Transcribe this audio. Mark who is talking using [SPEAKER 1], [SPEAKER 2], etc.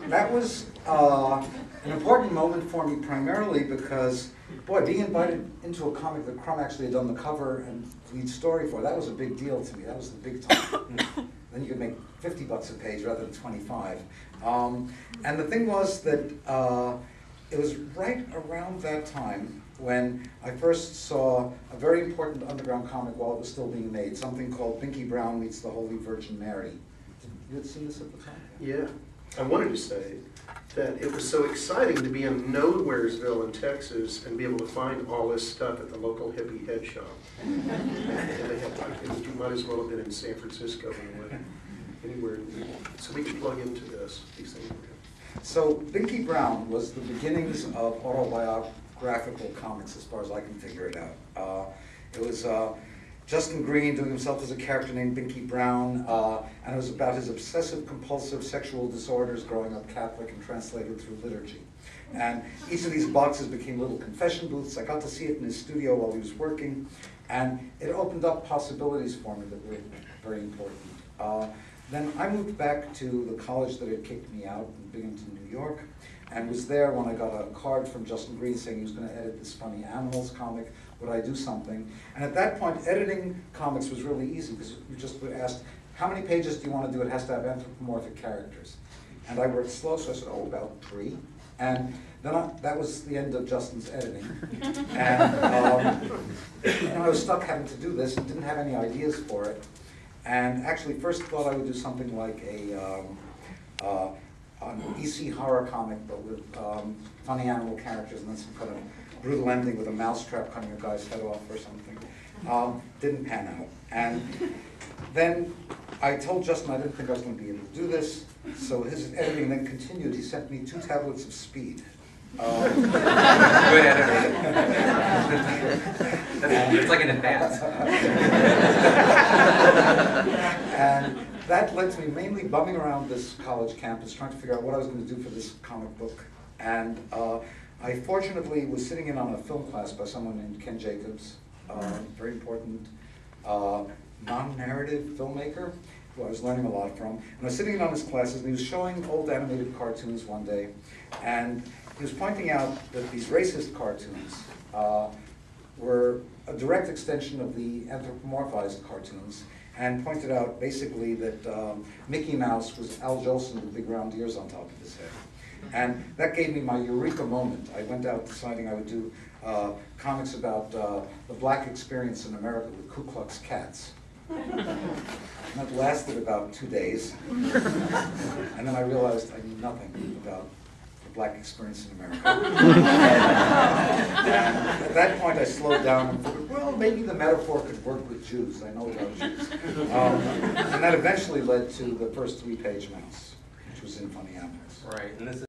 [SPEAKER 1] That was an important moment for me, primarily because, boy, being invited into a comic that Crumb actually had done the cover and lead story for, that was a big deal to me. That was the big time. Then you could make $50 a page rather than 25. And the thing was that it was right around that time when I first saw a very important underground comic while it was still being made, something called Binky Brown Meets the Holy Virgin Mary. You had seen this at the time?
[SPEAKER 2] Yeah. I wanted to say that it was so exciting to be in Nowheresville in Texas and be able to find all this stuff at the local hippie head shop. And they had like, you might as well have been in San Francisco anywhere. So we could plug into these things.
[SPEAKER 1] So Binky Brown was the beginnings of autobiographical comics as far as I can figure it out. It was Justin Green doing himself as a character named Binky Brown, and it was about his obsessive-compulsive sexual disorders growing up Catholic and translated through liturgy. And each of these boxes became little confession booths. I got to see it in his studio while he was working, and it opened up possibilities for me that were very important. Then I moved back to the college that had kicked me out in Binghamton, New York, and was there when I got a card from Justin Green saying he was going to edit this Funny Animals comic. Would I do something? And at that point, editing comics was really easy because you just were asked, how many pages do you want to do? It has to have anthropomorphic characters. And I worked slow, so I said, oh, about 3. And then that was the end of Justin's editing. And I was stuck having to do this and didn't have any ideas for it. And actually first thought I would do something like an EC horror comic, but with funny animal characters and then some kind of brutal ending with a mousetrap cutting a guy's head off or something. Didn't pan out. And then I told Justin I didn't think I was going to be able to do this, so his editing then continued. He sent me 2 tablets of speed.
[SPEAKER 3] Good editor. It's like an advance.
[SPEAKER 1] And that led to me mainly bumming around this college campus, trying to figure out what I was going to do for this comic book. And I fortunately was sitting in on a film class by someone named Ken Jacobs, very important non-narrative filmmaker who I was learning a lot from. And I was sitting in on his classes, and he was showing old animated cartoons one day, and he was pointing out that these racist cartoons were a direct extension of the anthropomorphized cartoons, and pointed out basically that Mickey Mouse was Al Jolson with big round ears on top of his head. And that gave me my eureka moment. I went out deciding I would do comics about the black experience in America with Ku Klux Cats. And that lasted about 2 days. And then I realized I knew nothing about the black experience in America. And at that point I slowed down and thought, well, maybe the metaphor could work with Jews. I know about Jews. And that eventually led to the first 3-page mouse, which was in Funny Animals.
[SPEAKER 3] Right, and this is